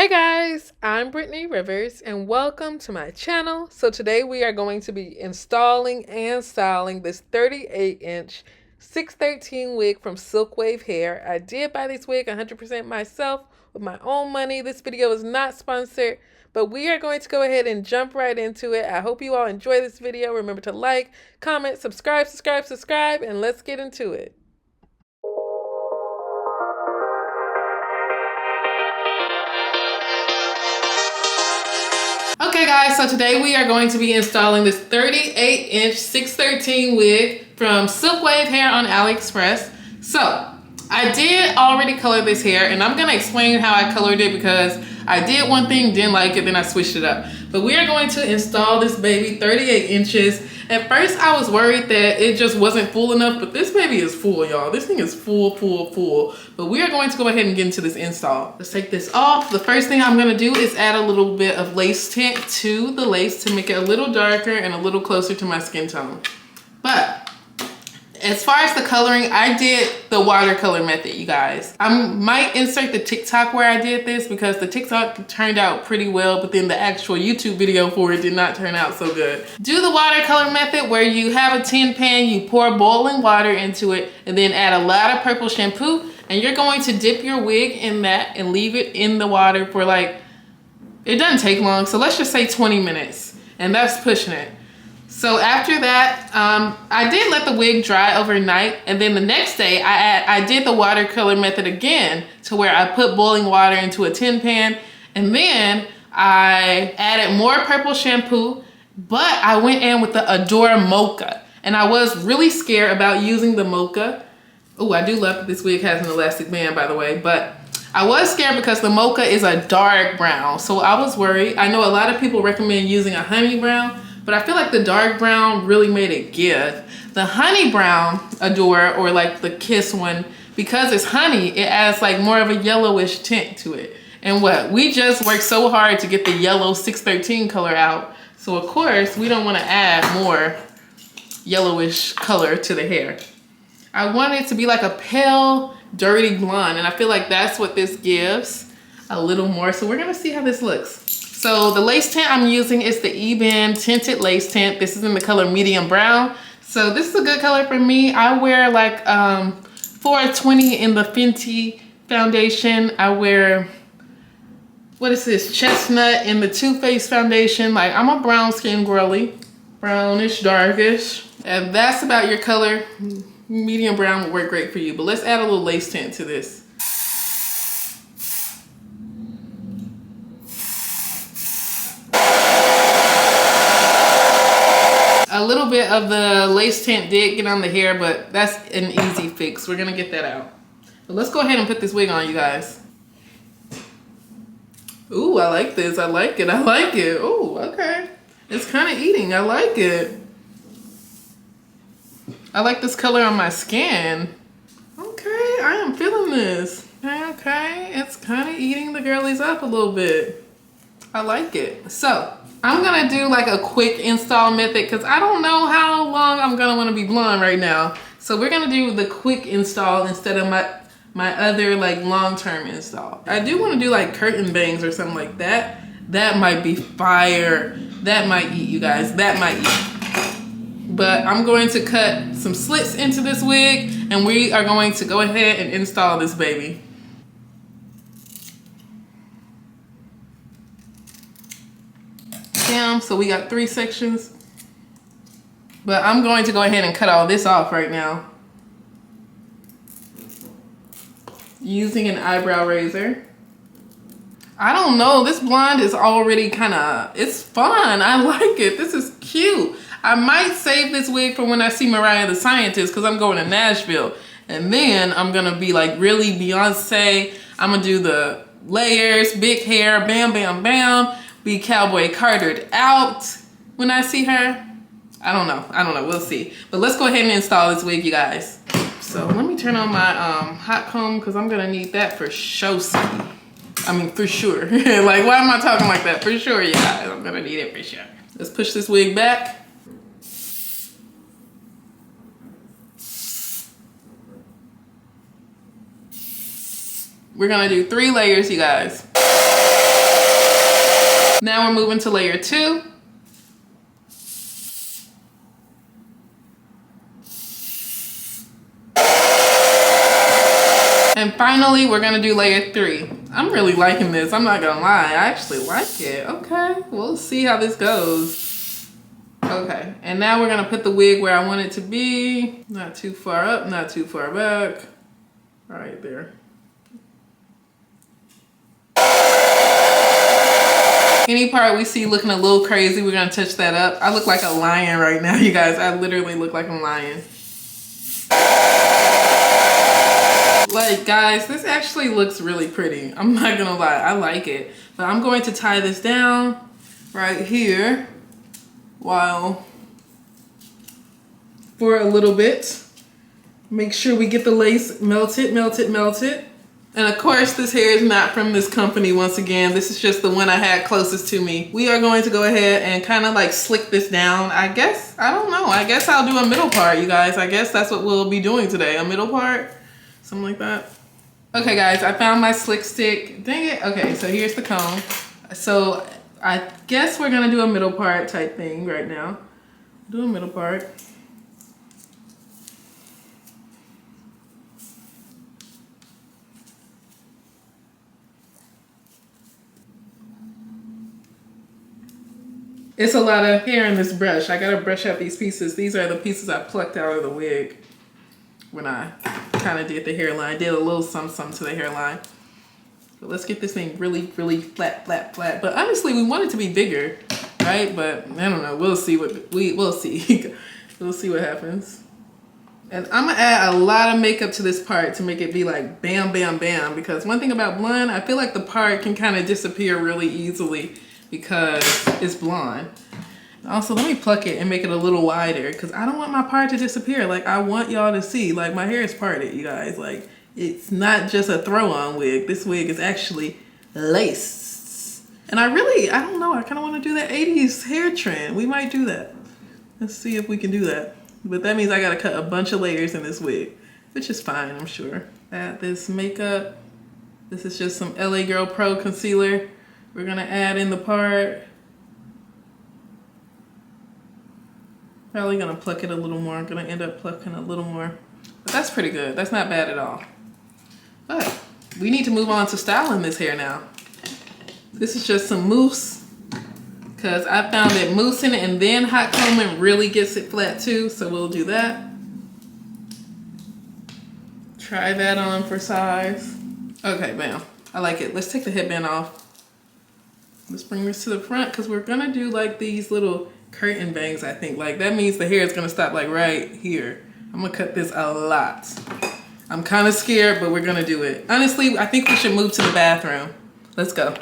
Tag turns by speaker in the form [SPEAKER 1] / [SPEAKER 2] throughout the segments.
[SPEAKER 1] Hey guys, I'm Brittany Rivers and welcome to my channel. So today we are going to be installing and styling this 38-inch 613 wig from SILKWAVE hair. I did buy this wig 100% myself with my own money. This video is not sponsored, but we are going to go ahead and jump right into it. I hope you all enjoy this video. Remember to like, comment, subscribe, and let's get into it. Okay guys, so today we are going to be installing this 38-inch 613 wig from SILKWAVE hair on ALIEXPRESS. So I did already color this hair and I'm going to explain how I colored it because I did one thing, didn't like it, then I switched it up. But we are going to install this baby 38 inches. At first I was worried that it just wasn't full enough, but this baby is full, y'all. This thing is full. But we are going to go ahead and get into this install. Let's take this off. The first thing I'm gonna do is add a little bit of lace tint to the lace to make it a little darker and a little closer to my skin tone. But as far as the coloring, I did the watercolor method, you guys. I might insert the TikTok where I did this because the TikTok turned out pretty well, but then the actual YouTube video for it did not turn out so good. Do the watercolor method where you have a tin pan, you pour boiling water into it, and then add a lot of purple shampoo, and you're going to dip your wig in that and leave it in the water for like, it doesn't take long, so let's just say 20 minutes, and that's pushing it. So after that, I did let the wig dry overnight, and then the next day I did the watercolor method again to where I put boiling water into a tin pan, and then I added more purple shampoo, but I went in with the Adore Mocha, and I was really scared about using the Mocha. Oh, I do love that this wig has an elastic band, by the way, but I was scared because the Mocha is a dark brown, so I was worried. I know a lot of people recommend using a honey brown, but I feel like the dark brown really made it give. The honey brown Adore, or like the Kiss one, because it's honey, it adds like more of a yellowish tint to it. And what? We just worked so hard to get the yellow 613 color out. So of course, we don't want to add more yellowish color to the hair. I want it to be like a pale, dirty blonde, and I feel like that's what this gives a little more. So we're gonna see how this looks. So the lace tint I'm using is the Ebin tinted lace tint. This is in the color medium brown. So this is a good color for me. I wear like 420 in the Fenty foundation. I wear, what is this, chestnut in the Too Faced foundation. Like, I'm a brown skin girly, brownish, darkish. If that's about your color, medium brown will work great for you. But let's add a little lace tint to this. A little bit of the lace tint did get on the hair, but that's an easy fix. We're gonna get that out. But let's go ahead and put this wig on, you guys. Ooh, I like this. I like it. Ooh, okay. It's kind of eating. I like it. I like this color on my skin. Okay, I am feeling this. Okay, it's kind of eating the girlies up a little bit. I like it. So I'm gonna do like a quick install method because I don't know how long I'm gonna want to be blonde right now. So we're gonna do the quick install instead of my other like long-term install. I do want to do like curtain bangs or something like that. That might be fire. That might eat, you guys. That might eat. But I'm going to cut some slits into this wig and we are going to go ahead and install this baby. So we got 3 sections, but I'm going to go ahead and cut all this off right now using an eyebrow razor. I don't know, this blonde is already it's fun. I like it. This is cute. I might save this wig for when I see Mariah the Scientist because I'm going to Nashville, and then I'm gonna be like really Beyonce. I'm gonna do the layers, big hair, bam bam bam, be Cowboy Cartered out when I see her. I don't know, we'll see. But let's go ahead and install this wig, you guys. So let me turn on my hot comb because I'm gonna need that for sure. I mean, for sure. Like, why am I talking like that? For sure, you guys, I'm gonna need it for sure. Let's push this wig back. We're gonna do 3 layers, you guys. Now we're moving to layer 2. And finally, we're gonna do layer 3. I'm really liking this, I'm not gonna lie. I actually like it. Okay, we'll see how this goes. Okay, and now we're gonna put the wig where I want it to be. Not too far up, not too far back. Right there. Any part we see looking a little crazy, we're gonna touch that up. I look like a lion right now, you guys. I literally look like a lion. Like, guys, this actually looks really pretty. I'm not gonna lie, I like it. But I'm going to tie this down right here for a little bit. Make sure we get the lace melted, melted, melted. And of course, this hair is not from this company once again. This is just the one I had closest to me. We are going to go ahead and kind of like slick this down. I guess, I don't know. I guess I'll do a middle part, you guys. I guess that's what we'll be doing today, a middle part. Something like that. Okay guys, I found my slick stick. Dang it. Okay, so here's the comb. So I guess we're gonna do a middle part type thing right now. Do a middle part. It's a lot of hair in this brush. I gotta brush out these pieces. These are the pieces I plucked out of the wig when I kind of did the hairline. Did a little some to the hairline. So let's get this thing really, really flat, flat, flat. But honestly, we want it to be bigger, right? But I don't know. We'll see what we'll see. We'll see what happens. And I'm gonna add a lot of makeup to this part to make it be like bam, bam, bam. Because one thing about blonde, I feel like the part can kind of disappear really easily because it's blonde. Also, let me pluck it and make it a little wider because I don't want my part to disappear. Like, I want y'all to see, like, my hair is parted, you guys. Like, it's not just a throw-on wig. This wig is actually laced. And I don't know, I kind of want to do that 80s hair trend. We might do that. Let's see if we can do that. But that means I got to cut a bunch of layers in this wig, which is fine, I'm sure. Add this makeup. This is just some LA Girl Pro concealer. We're going to add in the part. Probably gonna pluck it a little more. I'm gonna end up plucking a little more. But that's pretty good. That's not bad at all. But we need to move on to styling this hair now. This is just some mousse. Because I found that moussing it and then hot combing really gets it flat too. So we'll do that. Try that on for size. Okay, bam. I like it. Let's take the headband off. Let's bring this to the front because we're gonna do like these little curtain bangs, I think. Like, that means the hair is gonna stop like right here. I'm gonna cut this a lot. I'm kind of scared, but we're gonna do it. Honestly, I think we should move to the bathroom. Let's go.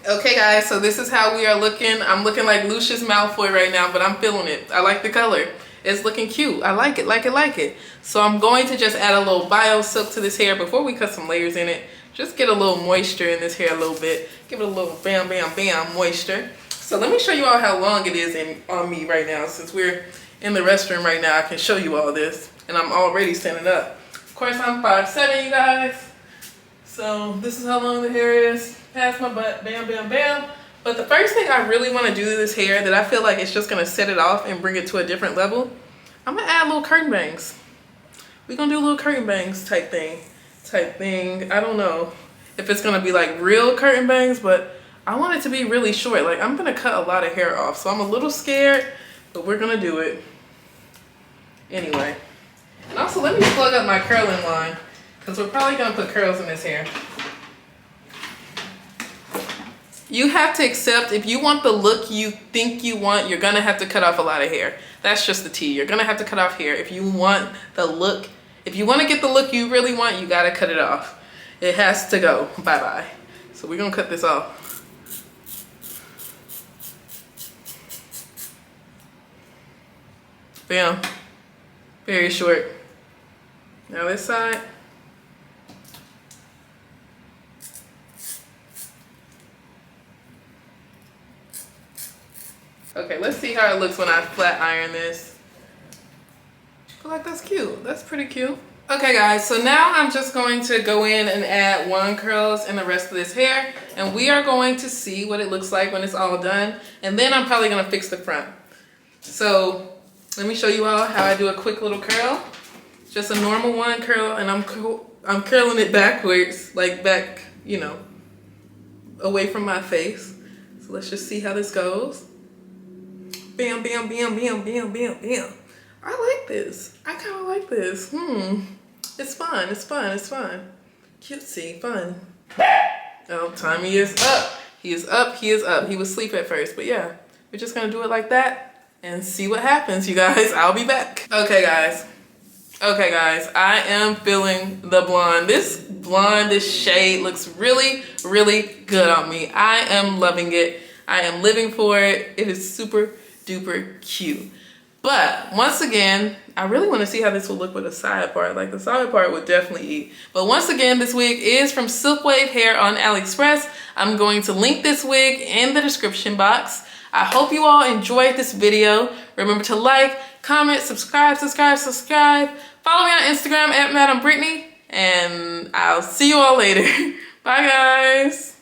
[SPEAKER 1] Okay guys, so this is how we are looking. I'm looking like Lucius Malfoy right now, but I'm feeling it. I like the color. It's looking cute. I like it, like it, like it. So I'm going to just add a little bio silk to this hair before we cut some layers in it. Just get a little moisture in this hair a little bit. Give it a little bam, bam, bam moisture. So let me show you all how long it is on me right now. Since we're in the restroom right now, I can show you all this. And I'm already setting up. Of course, I'm 5'7", you guys. So this is how long the hair is. Past my butt, bam, bam, bam. But the first thing I really want to do to this hair that I feel like it's just going to set it off and bring it to a different level, I'm going to add little curtain bangs. We're going to do little curtain bangs type thing. I don't know if it's going to be like real curtain bangs, but I want it to be really short. Like, I'm gonna cut a lot of hair off, so I'm a little scared, but we're gonna do it anyway. And also, let me plug up my curling line because we're probably gonna put curls in this hair. You have to accept, if you want the look you think you want, you're gonna have to cut off a lot of hair. That's just the tea. You're gonna have to cut off hair. If you want the look, if you want to get the look you really want, you gotta cut it off. It has to go. Bye-bye. So we're gonna cut this off. Bam. Very short. Now this side. Okay, let's see how it looks when I flat iron this. I feel like that's cute. That's pretty cute. Okay guys, so now I'm just going to go in and add wand curls in the rest of this hair, and we are going to see what it looks like when it's all done, and then I'm probably gonna fix the front. So let me show you all how I do a quick little curl. Just a normal wand curl, and I'm curling it backwards, like back, you know, away from my face. So let's just see how this goes. Bam, bam, bam, bam, bam, bam, bam. I like this. I kind of like this. It's fun. It's fun. It's fun. Cutesy. Fun. Oh, Tommy is up. He is up. He is up. He was asleep at first, but yeah, we're just gonna do it like that and see what happens, you guys. I'll be back. Okay, guys. Okay, guys. I am feeling the blonde. This shade looks really, really good on me. I am loving it. I am living for it. It is super duper cute. But once again, I really want to see how this will look with a side part. Like the side part would definitely eat. But once again, this wig is from SILKWAVE Hair on AliExpress. I'm going to link this wig in the description box. I hope you all enjoyed this video. Remember to like, comment, subscribe. Follow me on Instagram at Madam Brittany, and I'll see you all later. Bye guys.